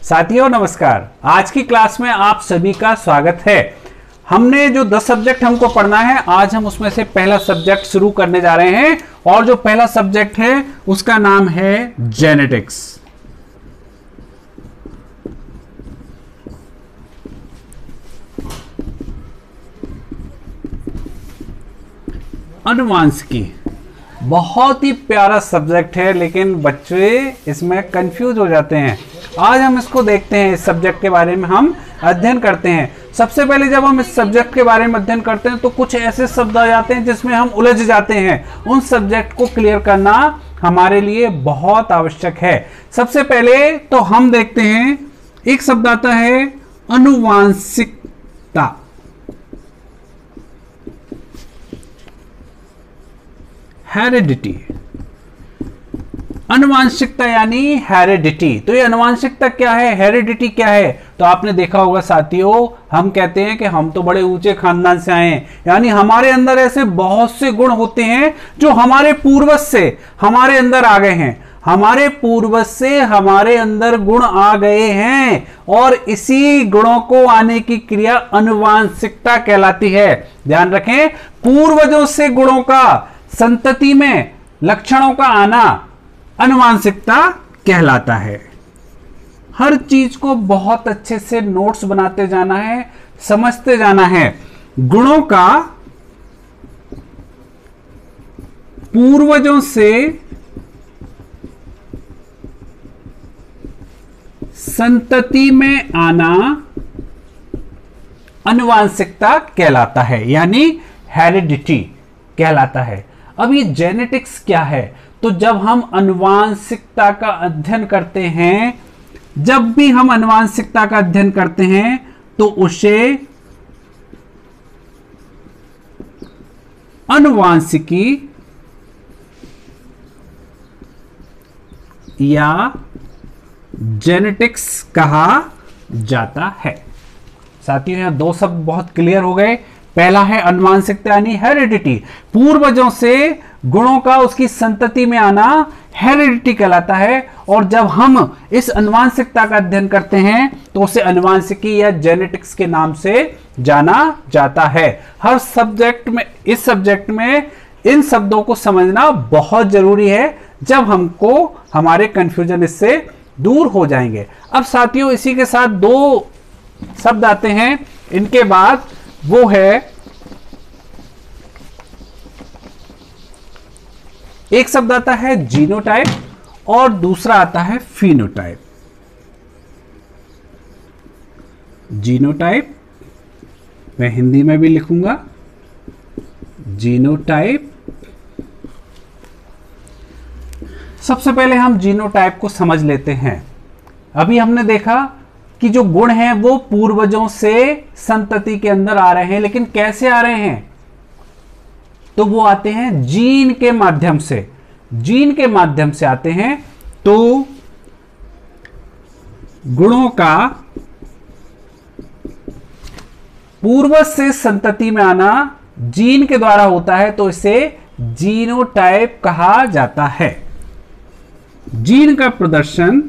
साथियों नमस्कार। आज की क्लास में आप सभी का स्वागत है। हमने जो 10 सब्जेक्ट हमको पढ़ना है, आज हम उसमें से पहला सब्जेक्ट शुरू करने जा रहे हैं और जो पहला सब्जेक्ट है उसका नाम है जेनेटिक्स। अनुवांशिकी बहुत ही प्यारा सब्जेक्ट है, लेकिन बच्चे इसमें कंफ्यूज हो जाते हैं। आज हम इसको देखते हैं, इस सब्जेक्ट के बारे में हम अध्ययन करते हैं। सबसे पहले जब हम इस सब्जेक्ट के बारे में अध्ययन करते हैं तो कुछ ऐसे शब्द आ जाते हैं जिसमें हम उलझ जाते हैं। उन सब्जेक्ट को क्लियर करना हमारे लिए बहुत आवश्यक है। सबसे पहले तो हम देखते हैं, एक शब्द आता है अनुवांशिकता। हेरिडिटी, अनुवांशिकता यानी हेरिडिटी। तो ये अनुवांशिकता क्या है, हेरिडिटी क्या है? तो आपने देखा होगा साथियों, हम कहते हैं कि हम तो बड़े ऊंचे खानदान से आए हैं, यानी हमारे अंदर ऐसे बहुत से गुण होते हैं जो हमारे पूर्वज से हमारे अंदर आ गए हैं। हमारे पूर्वज से हमारे अंदर गुण आ गए हैं और इसी गुणों को आने की क्रिया अनुवांशिकता कहलाती है। ध्यान रखें, पूर्वजों से गुणों का संतति में लक्षणों का आना अनुवांशिकता कहलाता है। हर चीज को बहुत अच्छे से नोट्स बनाते जाना है, समझते जाना है। गुणों का पूर्वजों से संतति में आना अनुवांशिकता कहलाता है, यानी हेरिडिटी कहलाता है। अब ये जेनेटिक्स क्या है? तो जब हम अनुवांशिकता का अध्ययन करते हैं, जब भी हम अनुवांशिकता का अध्ययन करते हैं तो उसे अनुवांशिकी या जेनेटिक्स कहा जाता है। साथियों, यहां दो शब्द बहुत क्लियर हो गए। पहला है अनुवांशिकता यानी हेरिडिटी, पूर्वजों से गुणों का उसकी संतति में आना हेरिडिटी कहलाता है। और जब हम इस अनुवांशिकता का अध्ययन करते हैं तो उसे अनुवांशिकी या जेनेटिक्स के नाम से जाना जाता है। हर सब्जेक्ट में, इस सब्जेक्ट में इन शब्दों को समझना बहुत जरूरी है, जब हमको हमारे कंफ्यूजन इससे दूर हो जाएंगे। अब साथियों, इसी के साथ दो शब्द आते हैं इनके बाद, वो है, एक शब्द आता है जीनोटाइप और दूसरा आता है फिनोटाइप। जीनोटाइप मैं हिंदी में भी लिखूंगा, जीनोटाइप। सबसे पहले हम जीनोटाइप को समझ लेते हैं। अभी हमने देखा कि जो गुण हैं वो पूर्वजों से संतति के अंदर आ रहे हैं, लेकिन कैसे आ रहे हैं? तो वो आते हैं जीन के माध्यम से, जीन के माध्यम से आते हैं। तो गुणों का पूर्वज से संतति में आना जीन के द्वारा होता है, तो इसे जीनोटाइप कहा जाता है। जीन का प्रदर्शन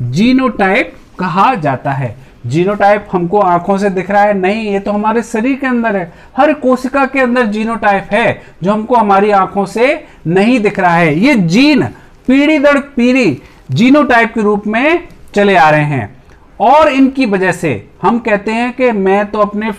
जीनोटाइप कहा जाता है। जीनोटाइप हमको आंखों से दिख रहा है? नहीं, ये तो हमारे शरीर के अंदर है। हर कोशिका के अंदर जीनोटाइप है, जो हमको हमारी आंखों से नहीं दिख रहा है। ये जीन पीढ़ी दर पीढ़ी जीनोटाइप के रूप में चले आ रहे हैं और इनकी वजह से हम कहते हैं कि मैं तो अपने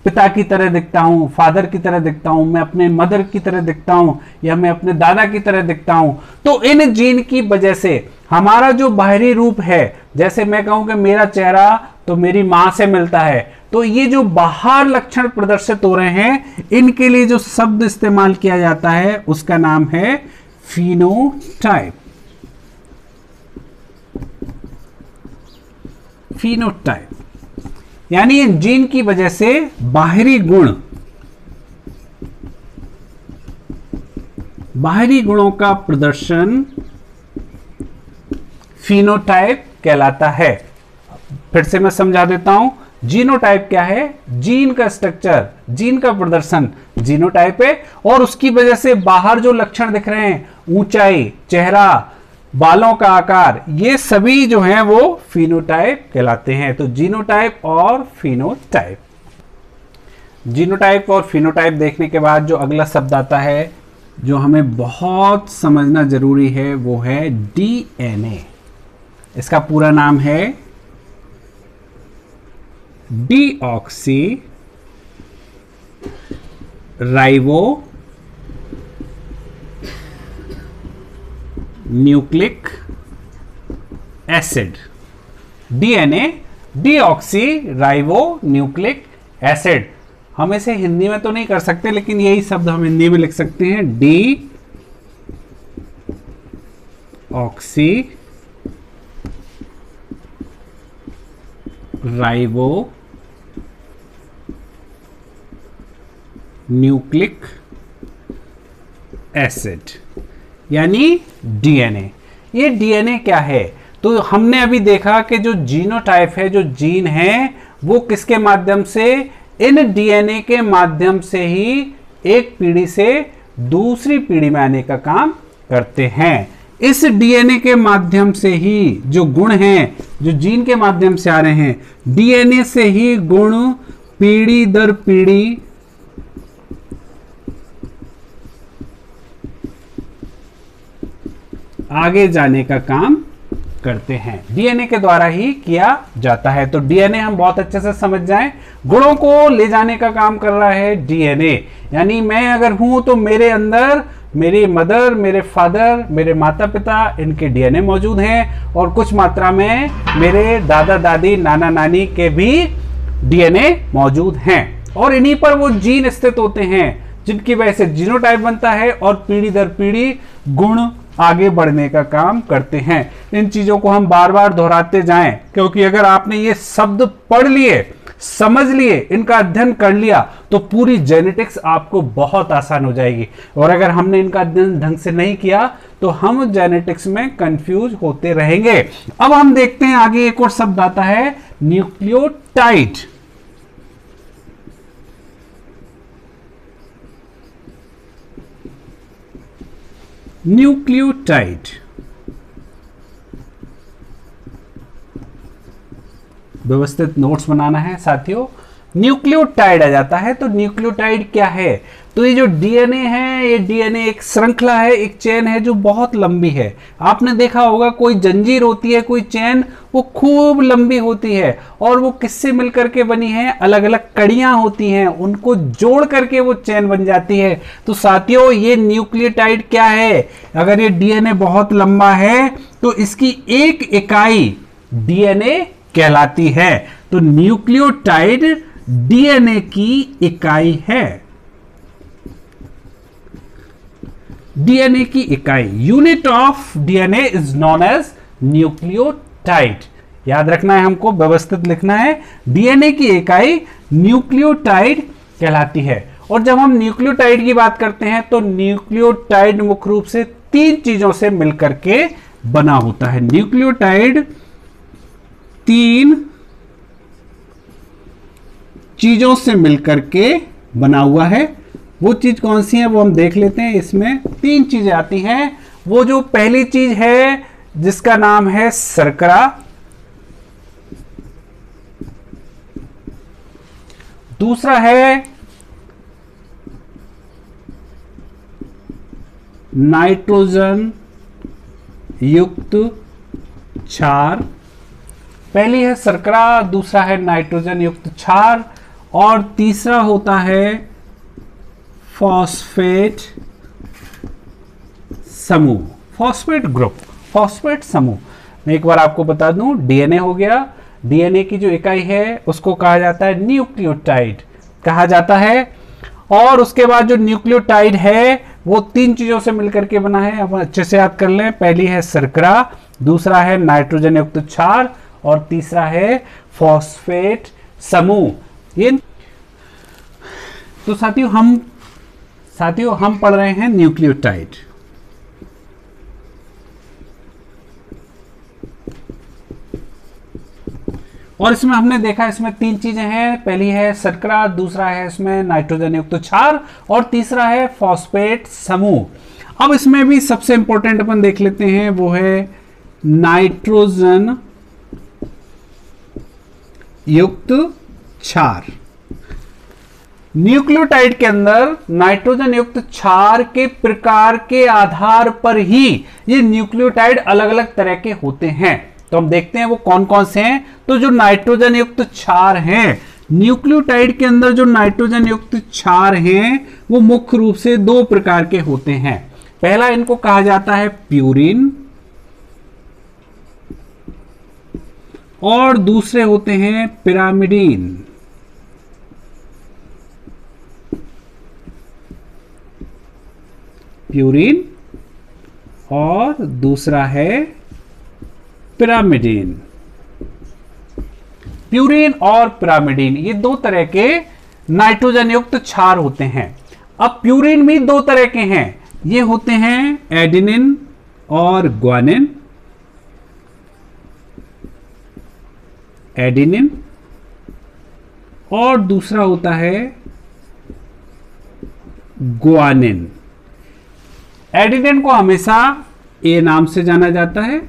पिता की तरह दिखता हूं, फादर की तरह दिखता हूं, मैं अपने मदर की तरह दिखता हूं, या मैं अपने दादा की तरह दिखता हूं। तो इन जीन की वजह से हमारा जो बाहरी रूप है, जैसे मैं कहूं कि मेरा चेहरा तो मेरी मां से मिलता है, तो ये जो बाहर लक्षण प्रदर्शित हो रहे हैं, इनके लिए जो शब्द इस्तेमाल किया जाता है उसका नाम है फिनोटाइप। फिनोटाइप यानी इन जीन की वजह से बाहरी गुण, बाहरी गुणों का प्रदर्शन फिनोटाइप कहलाता है। फिर से मैं समझा देता हूं जीनोटाइप क्या है? जीन का स्ट्रक्चर, जीन का प्रदर्शन जीनोटाइप है। और उसकी वजह से बाहर जो लक्षण दिख रहे हैं, ऊंचाई, चेहरा, बालों का आकार, ये सभी जो हैं वो फिनोटाइप कहलाते हैं। तो जीनोटाइप और फिनोटाइप। जीनोटाइप और फिनोटाइप देखने के बाद जो अगला शब्द आता है जो हमें बहुत समझना जरूरी है वो है डीएनए। इसका पूरा नाम है deoxy ribo nucleic acid. DNA, deoxy ribo nucleic acid. हम इसे हिंदी में तो नहीं कर सकते, लेकिन यही शब्द हम हिंदी में लिख सकते हैं, D oxy ribo nucleic acid, यानी डीएनए। ये डीएनए क्या है? तो हमने अभी देखा कि जो जीनोटाइप है, जो जीन है, वो किसके माध्यम से? इन डीएनए के माध्यम से ही एक पीढ़ी से दूसरी पीढ़ी में आने का काम करते हैं। इस डीएनए के माध्यम से ही जो गुण हैं, जो जीन के माध्यम से आ रहे हैं, डीएनए से ही गुण पीढ़ी दर पीढ़ी आगे जाने का काम करते हैं। डीएनए के द्वारा ही किया जाता है। तो डीएनए हम बहुत अच्छे से समझ जाएं, गुणों को ले जाने का काम कर रहा है डीएनए। यानी मैं अगर हूं तो मेरे अंदर मेरी मदर, मेरे फादर, मेरे माता पिता, इनके डीएनए मौजूद हैं, और कुछ मात्रा में मेरे दादा दादी, नाना नानी के भी डीएनए मौजूद हैं। और इन्हीं पर वो जीन स्थित होते हैं जिनकी वजह से जीनोटाइप बनता है और पीढ़ी दर पीढ़ी गुण आगे बढ़ने का काम करते हैं। इन चीजों को हम बार बार दोहराते जाएं, क्योंकि अगर आपने ये शब्द पढ़ लिए, समझ लिए, इनका अध्ययन कर लिया, तो पूरी जेनेटिक्स आपको बहुत आसान हो जाएगी। और अगर हमने इनका अध्ययन ढंग से नहीं किया तो हम जेनेटिक्स में कंफ्यूज होते रहेंगे। अब हम देखते हैं आगे एक और शब्द आता है न्यूक्लियोटाइड। न्यूक्लियोटाइड व्यवस्थित नोट्स बनाना है साथियों। न्यूक्लियोटाइड आ जाता है तो न्यूक्लियोटाइड क्या है? तो ये जो डीएनए है, ये डीएनए एक श्रृंखला है, एक चेन है जो बहुत लंबी है। आपने देखा होगा कोई जंजीर होती है, कोई चेन, वो खूब लंबी होती है, और वो किससे मिलकर के बनी है? अलग अलग कड़ियां होती हैं, उनको जोड़ करके वो चेन बन जाती है। तो साथियों ये न्यूक्लियोटाइड क्या है? अगर ये डीएनए बहुत लंबा है तो इसकी एक इकाई डीएनए कहलाती है। तो न्यूक्लियोटाइड डीएनए की इकाई है। डीएनए की इकाई, unit of DNA is known as nucleotide. याद रखना है, हमको व्यवस्थित लिखना है। डीएनए की इकाई न्यूक्लियोटाइड कहलाती है। और जब हम न्यूक्लियोटाइड की बात करते हैं तो न्यूक्लियोटाइड मुख्य रूप से 3 चीजों से मिलकर के बना होता है। न्यूक्लियोटाइड 3 चीजों से मिलकर के बना हुआ है। वो चीज कौन सी है वो हम देख लेते हैं। इसमें 3 चीजें आती हैं। वो जो पहली चीज है जिसका नाम है शर्करा, दूसरा है नाइट्रोजन युक्त क्षार। पहली है शर्करा, दूसरा है नाइट्रोजन युक्त क्षार, और तीसरा होता है फॉस्फेट समूह, फॉस्फेट ग्रुप, फॉस्फेट समूह। मैं एक बार आपको बता दूं, डीएनए हो गया। डीएनए की जो इकाई है उसको कहा जाता है न्यूक्लियोटाइड कहा जाता है। और उसके बाद जो न्यूक्लियोटाइड है वो 3 चीजों से मिलकर के बना है। अब अच्छे से याद कर लें। पहली है शर्करा, दूसरा है नाइट्रोजन युक्त क्षार, और तीसरा है फॉस्फेट समूह। ये तो साथियों हम पढ़ रहे हैं न्यूक्लियोटाइड। और इसमें हमने देखा इसमें तीन चीजें हैं, पहली है शर्करा, दूसरा है इसमें नाइट्रोजन युक्त क्षार और तीसरा है फॉस्फेट समूह। अब इसमें भी सबसे इंपॉर्टेंट अपन देख लेते हैं, वो है नाइट्रोजन युक्त क्षार। न्यूक्लियोटाइड के अंदर नाइट्रोजन युक्त क्षार के प्रकार के आधार पर ही ये न्यूक्लियोटाइड अलग अलग तरह के होते हैं। तो हम देखते हैं वो कौन कौन से हैं। तो जो नाइट्रोजन युक्त क्षार हैं, न्यूक्लियोटाइड के अंदर जो नाइट्रोजन युक्त क्षार हैं वो मुख्य रूप से दो प्रकार के होते हैं। पहला इनको कहा जाता है प्यूरिन और दूसरे होते हैं पिरामिडीन। प्यूरिन और दूसरा है पिरामिडीन। प्यूरिन और पिरामिडीन ये दो तरह के नाइट्रोजन युक्त क्षार होते हैं। अब प्यूरिन भी दो तरह के हैं, ये होते हैं एडेनिन और ग्वानिन। एडेनिन और दूसरा होता है ग्वानिन। एडेनिन को हमेशा ए नाम से जाना जाता है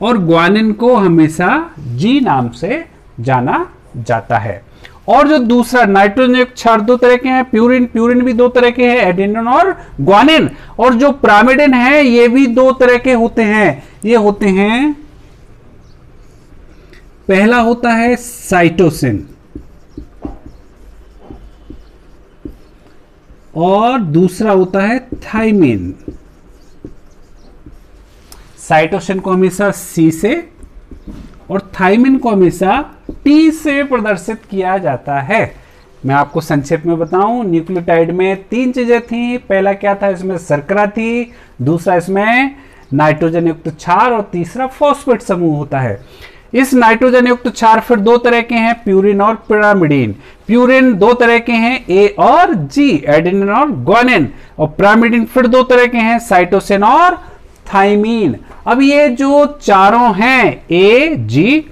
और ग्वानिन को हमेशा जी नाम से जाना जाता है। और जो दूसरा नाइट्रोजन युक्त क्षार दो तरह के हैं, प्यूरिन भी दो तरह के हैं, एडेनिन और ग्वानिन। और जो पिरामिडीन है ये भी दो तरह के होते हैं। ये होते हैं, पहला होता है साइटोसिन और दूसरा होता है थाइमिन। साइटोसिन को हमेशा सी से और थाइमिन को हमेशा टी से प्रदर्शित किया जाता है। मैं आपको संक्षेप में बताऊं, न्यूक्लियोटाइड में तीन चीजें थी। पहला क्या था, इसमें शर्करा थी, दूसरा इसमें नाइट्रोजन युक्त क्षार और तीसरा फॉस्फेट समूह होता है। इस नाइट्रोजन युक्त क्षार फिर दो तरह के हैं, प्यूरिन और पिरामिडीन। प्यूरिन दो तरह के हैं, ए और जी, एडेनिन और ग्वानिन। और पिरामिडीन फिर दो तरह के हैं, साइटोसिन और थाइमीन। अब ये जो चारों हैं, ए, जी,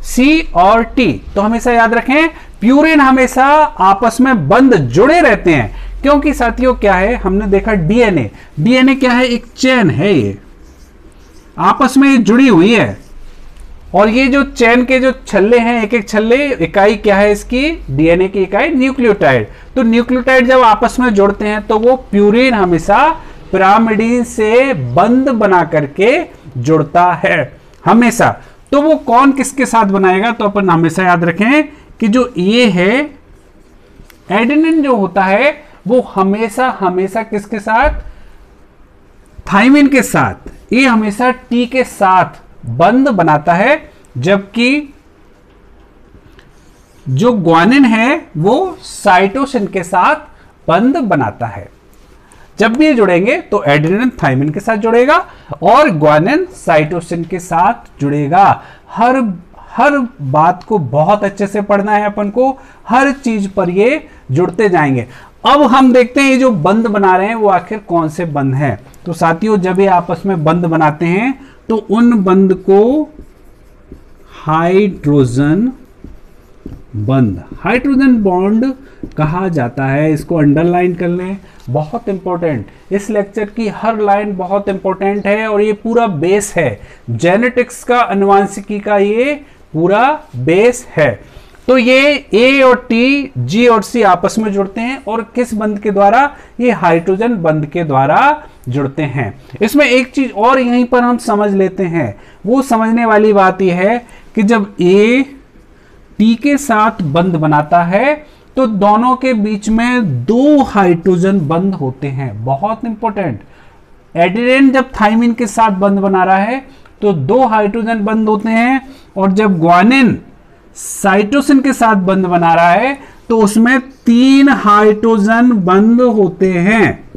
सी और टी, तो हमेशा याद रखें प्यूरिन हमेशा आपस में बंद जुड़े रहते हैं। क्योंकि साथियों क्या है, हमने देखा डीएनए क्या है, एक चेन है, ये आपस में जुड़ी हुई है। और ये जो चेन के जो छल्ले हैं, एक एक छल्ले, इकाई क्या है इसकी, डीएनए की इकाई न्यूक्लियोटाइड। तो न्यूक्लियोटाइड जब आपस में जुड़ते हैं तो वो प्यूरिन हमेशा पिरामिडीन से बंद बना करके जुड़ता है हमेशा। तो वो कौन किसके साथ बनाएगा, तो अपन हमेशा याद रखें कि जो ये है एडेनिन जो होता है वो हमेशा हमेशा किसके साथ, थाइमिन के साथ, ये हमेशा टी के साथ बंद बनाता है। जबकि जो ग्वानिन है वो साइटोसिन के साथ बंद बनाता है। जब भी ये जुड़ेंगे तो एडेनिन थाइमिन के साथ जुड़ेगा और ग्वानिन साइटोसिन के साथ जुड़ेगा। हर बात को बहुत अच्छे से पढ़ना है अपन को, हर चीज पर ये जुड़ते जाएंगे। अब हम देखते हैं ये जो बंद बना रहे हैं वो आखिर कौन से बंद हैं। तो साथियों जब ये आपस में बंद बनाते हैं तो उन बंद को हाइड्रोजन बॉन्ड कहा जाता है। इसको अंडरलाइन कर लें, बहुत इंपॉर्टेंट, इस लेक्चर की हर लाइन बहुत इंपॉर्टेंट है और ये पूरा बेस है, जेनेटिक्स का, अनुवांशिकी का ये पूरा बेस है। तो ये ए और टी, जी और सी आपस में जुड़ते हैं और किस बंध के द्वारा, ये हाइड्रोजन बंध के द्वारा जुड़ते हैं। इसमें एक चीज और यहीं पर हम समझ लेते हैं, वो समझने वाली बात यह है कि जब ए टी के साथ बंध बनाता है तो दोनों के बीच में दो हाइड्रोजन बंध होते हैं, बहुत इंपॉर्टेंट। एडेनिन जब थाइमिन के साथ बंध बना रहा है तो दो हाइड्रोजन बंध होते हैं, और जब ग्वानिन साइटोसिन के साथ बंध बना रहा है तो उसमें तीन हाइड्रोजन बंध होते हैं।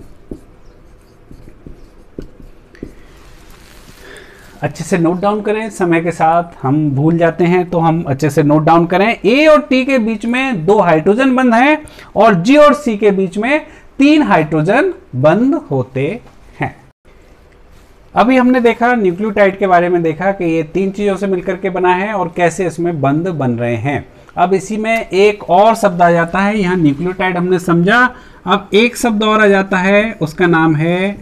अच्छे से नोट डाउन करें, समय के साथ हम भूल जाते हैं तो हम अच्छे से नोट डाउन करें। ए और टी के बीच में दो हाइड्रोजन बंध हैं और जी और सी के बीच में तीन हाइड्रोजन बंध होते हैं। अभी हमने देखा न्यूक्लियोटाइड के बारे में, देखा कि ये 3 चीजों से मिलकर के बना है और कैसे इसमें बंध बन रहे हैं। अब इसी में एक और शब्द आ जाता है, यहाँ न्यूक्लियोटाइड हमने समझा, अब एक शब्द और आ जाता है, उसका नाम है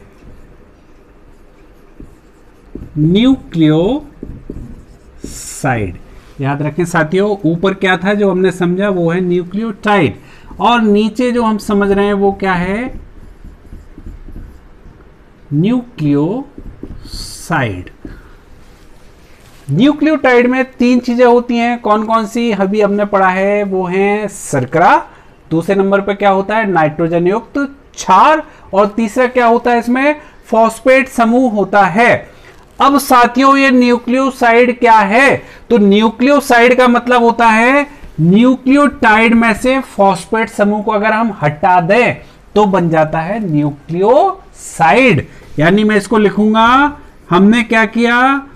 न्यूक्लियोसाइड। याद रखें साथियों, ऊपर क्या था जो हमने समझा, वो है न्यूक्लियोटाइड, और नीचे जो हम समझ रहे हैं वो क्या है, न्यूक्लियोसाइड। न्यूक्लियोटाइड में 3 चीजें होती हैं, कौन कौन सी अभी हमने पढ़ा है, वो है शर्करा, दूसरे नंबर पे क्या होता है, नाइट्रोजन युक्त क्षार, और तीसरा क्या होता है इसमें, फॉस्फेट समूह होता है। अब साथियों ये न्यूक्लियोसाइड क्या है, तो न्यूक्लियोसाइड का मतलब होता है न्यूक्लियोटाइड में से फॉस्फेट समूह को अगर हम हटा दें तो बन जाता है न्यूक्लियोसाइड। यानी मैं इसको लिखूंगा, हमने क्या किया,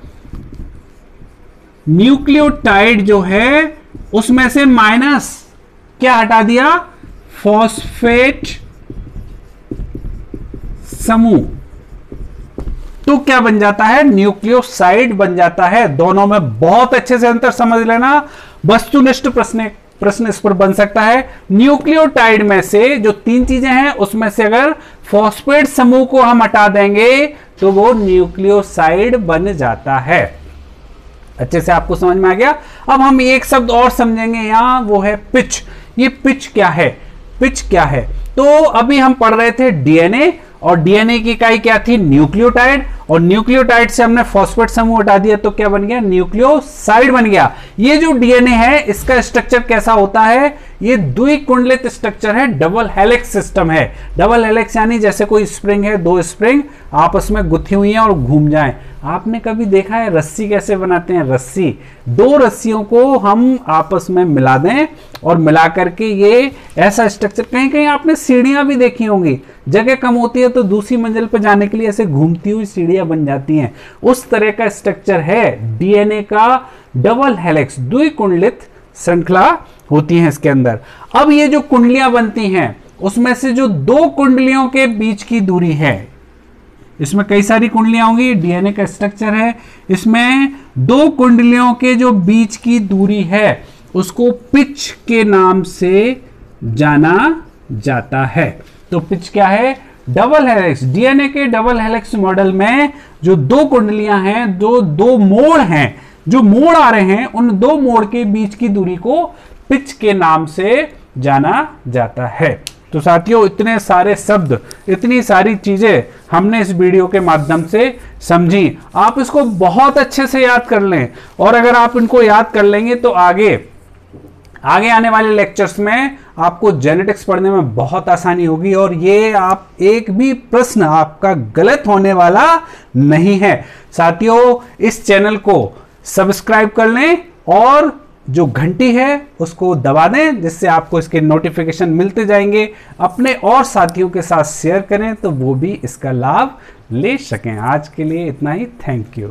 न्यूक्लियोटाइड जो है उसमें से माइनस क्या हटा दिया, फॉस्फेट समूह, तो क्या बन जाता है, न्यूक्लियोसाइड बन जाता है। दोनों में बहुत अच्छे से अंतर समझ लेना, वस्तुनिष्ठ प्रश्न इस पर बन सकता है। न्यूक्लियोटाइड में से जो 3 चीजें हैं उसमें से अगर फॉस्फेट समूह को हम हटा देंगे तो वो न्यूक्लियोसाइड बन जाता है। अच्छे से आपको समझ में आ गया। अब हम एक शब्द और समझेंगे यहां, वो है पिच। ये पिच क्या है, पिच क्या है, तो अभी हम पढ़ रहे थे डीएनए, और डीएनए की इकाई क्या थी, न्यूक्लियोटाइड, और न्यूक्लियोटाइड से हमने फॉस्फेट समूह हटा दिया तो क्या बन गया, न्यूक्लियोसाइड बन गया। ये जो डीएनए है इसका स्ट्रक्चर कैसा होता है, ये द्विकुंडलित स्ट्रक्चर है, डबल हेलिक्स सिस्टम है। डबल हेलिक्स यानी जैसे कोई स्प्रिंग है, 2 स्प्रिंग आपस में गुथी हुई हैं और घूम जाएं। आपने कभी देखा है रस्सी कैसे बनाते हैं, रस्सी, 2 रस्सियों को हम आपस में मिला दें और मिला करके ये ऐसा स्ट्रक्चर, कहीं कहीं आपने सीढ़ियां भी देखी होंगी, जगह कम होती है तो दूसरी मंजिल पर जाने के लिए ऐसे घूमती हुई सीढ़ियां बन जाती हैं, उस तरह का स्ट्रक्चर है डीएनए का। डबल हेलिक्स, द्विकुंडलित श्रृंखला होती है इसके अंदर। अब ये जो कुंडलियां बनती हैं उसमें से जो 2 कुंडलियों के बीच की दूरी है, इसमें कई सारी कुंडलियां होंगी, डीएनए का स्ट्रक्चर है, इसमें 2 कुंडलियों के जो बीच की दूरी है उसको पिच के नाम से जाना जाता है। तो पिच क्या है, डबल हेलिक्स। डीएनए के डबल हेलिक्स मॉडल में जो 2 कुंडलियां हैं, जो 2 मोड़ हैं, जो मोड़ आ रहे हैं, उन 2 मोड़ के बीच की दूरी को पिच के नाम से जाना जाता है। तो साथियों इतने सारे शब्द, इतनी सारी चीजें हमने इस वीडियो के माध्यम से समझी। आप इसको बहुत अच्छे से याद कर लें, और अगर आप इनको याद कर लेंगे तो आगे आने वाले लेक्चर्स में आपको जेनेटिक्स पढ़ने में बहुत आसानी होगी, और ये आप एक भी प्रश्न आपका गलत होने वाला नहीं है। साथियों इस चैनल को सब्सक्राइब कर लें और जो घंटी है उसको दबा दें, जिससे आपको इसके नोटिफिकेशन मिलते जाएंगे। अपने और साथियों के साथ शेयर करें तो वो भी इसका लाभ ले सकें। आज के लिए इतना ही, थैंक यू।